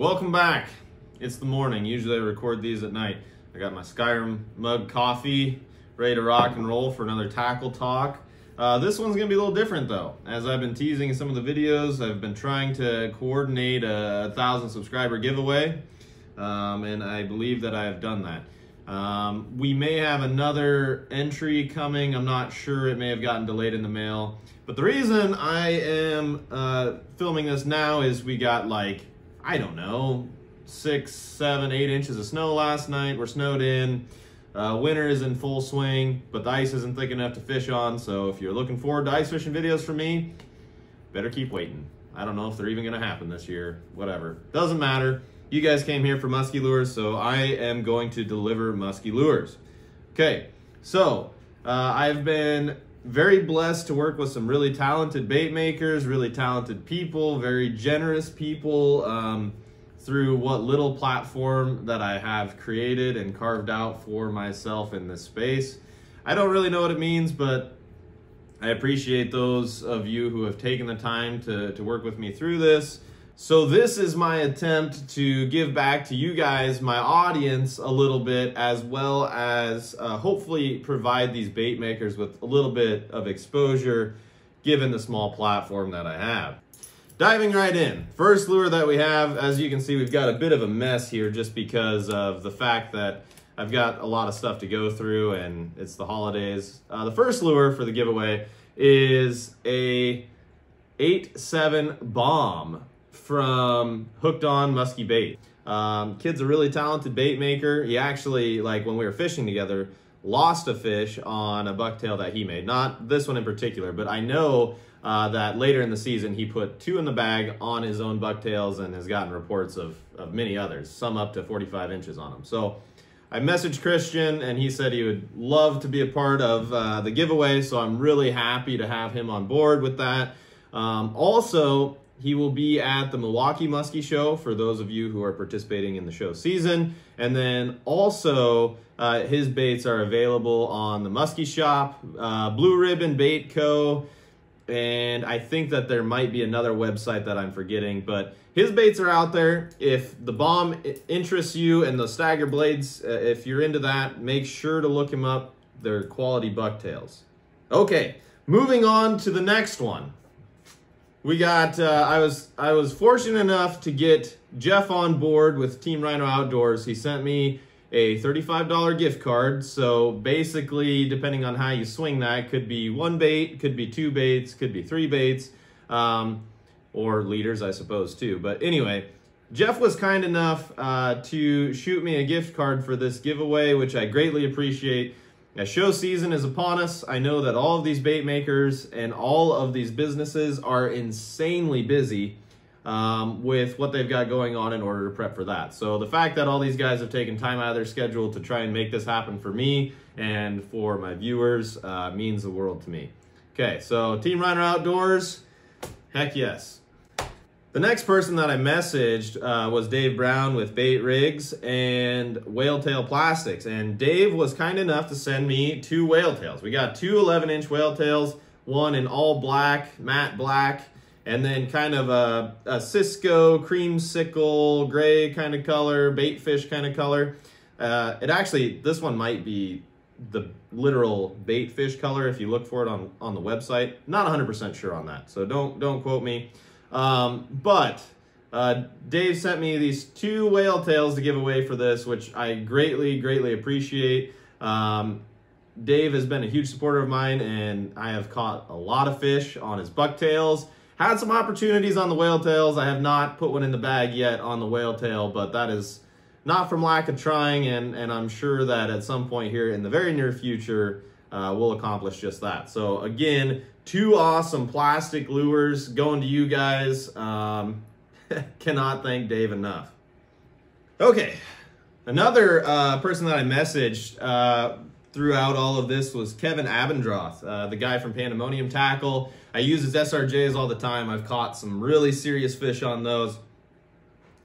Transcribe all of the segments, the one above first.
Welcome back. It's the morning. Usually I record these at night. I got my Skyrim mug coffee, ready to rock and roll for another tackle talk. This one's gonna be a little different though. As I've been teasing in some of the videos, I've been trying to coordinate a 1,000 subscriber giveaway, and I believe that I have done that. We may have another entry coming. I'm not sure. It may have gotten delayed in the mail. But the reason I am filming this now is we got like, I don't know, 6, 7, 8 inches of snow last night. We're snowed in. Winter is in full swing, but the ice isn't thick enough to fish on. So if you're looking forward to ice fishing videos from me, better keep waiting. I don't know if they're even gonna happen this year. Whatever, doesn't matter. You guys came here for musky lures, so I am going to deliver musky lures. Okay, so I've been very blessed to work with some really talented bait makers, really talented people, very generous people through what little platform that I have created and carved out for myself in this space. I don't really know what it means, but I appreciate those of you who have taken the time to work with me through this. So this is my attempt to give back to you guys, my audience, a little bit, as well as hopefully provide these bait makers with a little bit of exposure, given the small platform that I have. Diving right in, first lure that we have, as you can see, we've got a bit of a mess here just because of the fact that I've got a lot of stuff to go through and it's the holidays. The first lure for the giveaway is a 8-7 bomb from Hooked On Musky Bait. Kid's a really talented bait maker. He actually, like when we were fishing together, lost a fish on a bucktail that he made. Not this one in particular, but I know that later in the season he put 2 in the bag on his own bucktails and has gotten reports of many others, some up to 45 inches on them. So I messaged Christian and he said he would love to be a part of the giveaway, so I'm really happy to have him on board with that. Also, he will be at the Milwaukee Muskie show for those of you who are participating in the show season. And then also his baits are available on the Muskie shop, Blue Ribbon Bait Co. And I think that there might be another website that I'm forgetting, but his baits are out there. If the bomb interests you and the stagger blades, if you're into that, make sure to look him up. They're quality bucktails. Okay, moving on to the next one. We got, I was fortunate enough to get Jeff on board with Team Rhino Outdoors. He sent me a $35 gift card. So basically, depending on how you swing that, could be 1 bait, could be 2 baits, could be 3 baits, or leaders, I suppose, too. But anyway, Jeff was kind enough to shoot me a gift card for this giveaway, which I greatly appreciate. As show season is upon us, I know that all of these bait makers and all of these businesses are insanely busy with what they've got going on in order to prep for that. So the fact that all these guys have taken time out of their schedule to try and make this happen for me and for my viewers means the world to me. Okay, so Team Rhino Outdoors, heck yes. The next person that I messaged was Dave Brown with Bait Rigs and Whale Tail Plastics. And Dave was kind enough to send me 2 whale tails. We got 2 11-inch whale tails, one in all black, matte black, and then kind of a Cisco, creamsicle, gray kind of color, bait fish kind of color. This one might be the literal bait fish color if you look for it on the website. Not 100% sure on that, so don't quote me. But Dave sent me these 2 whale tails to give away for this, which I greatly appreciate. Dave has been a huge supporter of mine, and I have caught a lot of fish on his bucktails. Had some opportunities on the whale tails. I have not put one in the bag yet on the whale tail, but that is not from lack of trying, and I'm sure that at some point here in the very near future, we'll accomplish just that. So again, 2 awesome plastic lures going to you guys. Cannot thank Dave enough. Okay, another person that I messaged throughout all of this was Kevin Abendroth, the guy from Pandemonium Tackle. I use his SRJs all the time. I've caught some really serious fish on those.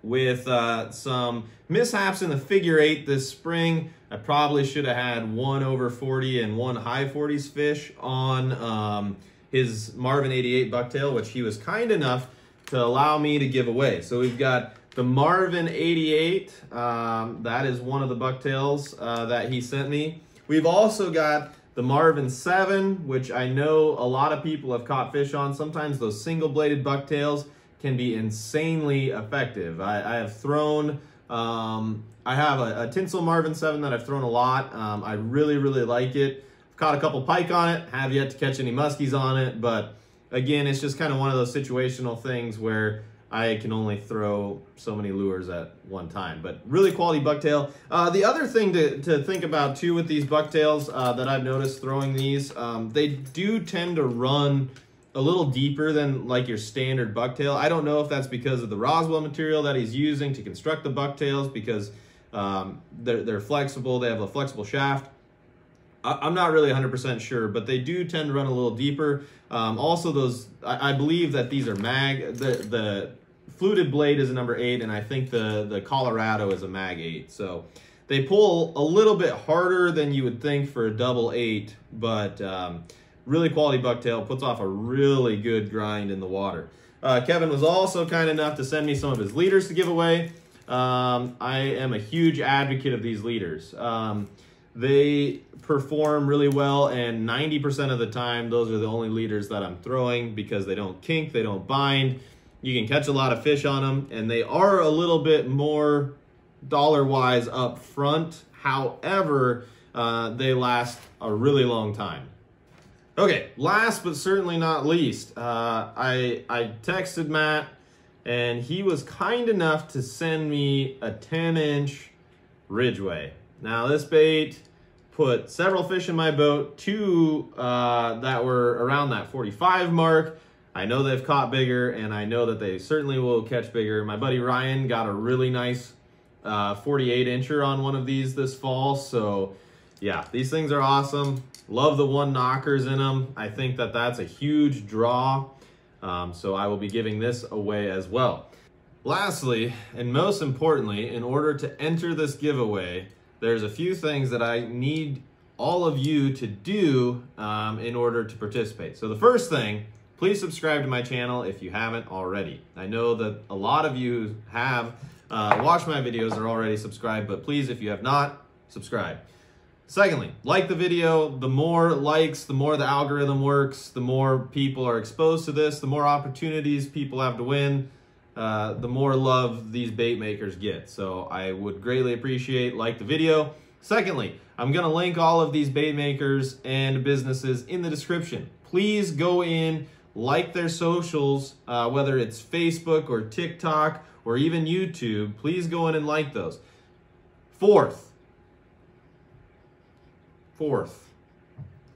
With some mishaps in the figure 8 this spring, I probably should have had 1 over 40 and 1 high 40s fish on his Marvin 88 bucktail, which he was kind enough to allow me to give away. So we've got the Marvin 88, that is one of the bucktails that he sent me. We've also got the Marvin 7, which I know a lot of people have caught fish on. Sometimes those single-bladed bucktails can be insanely effective. I have thrown, I have a tinsel Marvin 7 that I've thrown a lot. I really, really like it. I've caught a couple pike on it, have yet to catch any muskies on it, but again, it's just kind of one of those situational things where I can only throw so many lures at one time, but really quality bucktail. The other thing to think about too with these bucktails that I've noticed throwing these, they do tend to run a little deeper than like your standard bucktail. I don't know if that's because of the Roswell material that he's using to construct the bucktails, because they're flexible, they have a flexible shaft. I'm not really 100% sure, but they do tend to run a little deeper. Also, those I believe that these are mag. The fluted blade is a number 8, and I think the Colorado is a mag 8. So they pull a little bit harder than you would think for a double 8, but really quality bucktail, puts off a really good grind in the water. Kevin was also kind enough to send me some of his leaders to give away. I am a huge advocate of these leaders. They perform really well, and 90% of the time, those are the only leaders that I'm throwing because they don't kink, they don't bind. You can catch a lot of fish on them, and they are a little bit more dollar-wise up front. However, they last a really long time. Okay, last but certainly not least, I texted Matt, and he was kind enough to send me a 10-inch Ridgway. Now, this bait put several fish in my boat, 2 that were around that 45 mark. I know they've caught bigger, and I know that they certainly will catch bigger. My buddy Ryan got a really nice 48-incher on one of these this fall. So, yeah, these things are awesome. Love the 1 knockers in them. I think that that's a huge draw. So I will be giving this away as well. Lastly, and most importantly, in order to enter this giveaway, there's a few things that I need all of you to do in order to participate. So the first thing, please subscribe to my channel if you haven't already. I know that a lot of you have watched my videos, are already subscribed, but please, if you have not, subscribe. Secondly, like the video. The more likes, the more the algorithm works, the more people are exposed to this, the more opportunities people have to win, the more love these bait makers get. So I would greatly appreciate, like the video. Secondly, I'm gonna link all of these bait makers and businesses in the description. Please go in, like their socials, whether it's Facebook or TikTok or even YouTube. Please go in and like those. Fourth,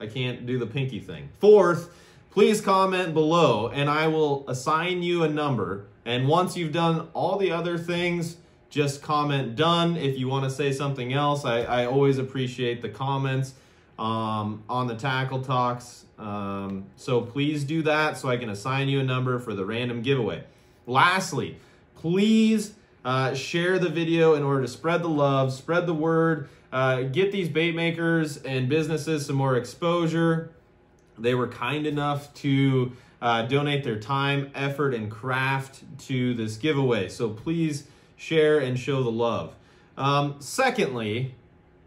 I can't do the pinky thing. Fourth, please comment below and I will assign you a number. And once you've done all the other things, just comment done. If you want to say something else, I always appreciate the comments on the tackle talks. So please do that so I can assign you a number for the random giveaway. Lastly, please share the video in order to spread the love, spread the word, get these bait makers and businesses some more exposure. They were kind enough to donate their time, effort, and craft to this giveaway. So please share and show the love. Secondly,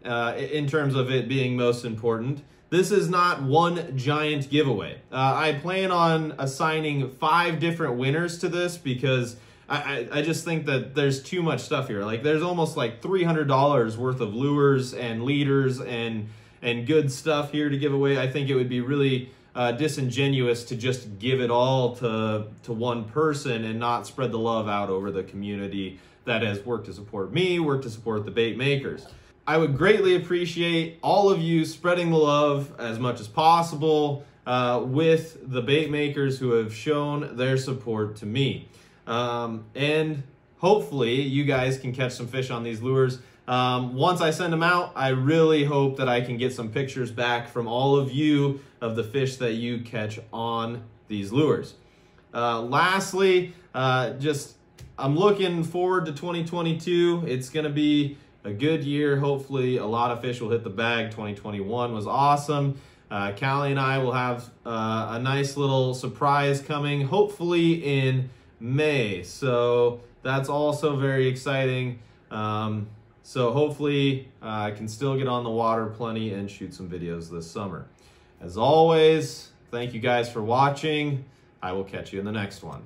in terms of it being most important, this is not one giant giveaway. I plan on assigning 5 different winners to this because I just think that there's too much stuff here. Like, there's almost like $300 worth of lures and leaders and good stuff here to give away. I think it would be really disingenuous to just give it all to one person and not spread the love out over the community that has worked to support me, worked to support the bait makers. I would greatly appreciate all of you spreading the love as much as possible with the bait makers who have shown their support to me. And hopefully you guys can catch some fish on these lures. Once I send them out, I really hope that I can get some pictures back from all of you of the fish that you catch on these lures. Lastly, I'm looking forward to 2022. It's going to be a good year. Hopefully a lot of fish will hit the bag. 2021 was awesome. Callie and I will have a nice little surprise coming, hopefully in May. So That's also very exciting. So hopefully I can still get on the water plenty and shoot some videos this summer. As always, thank you guys for watching. I will catch you in the next one.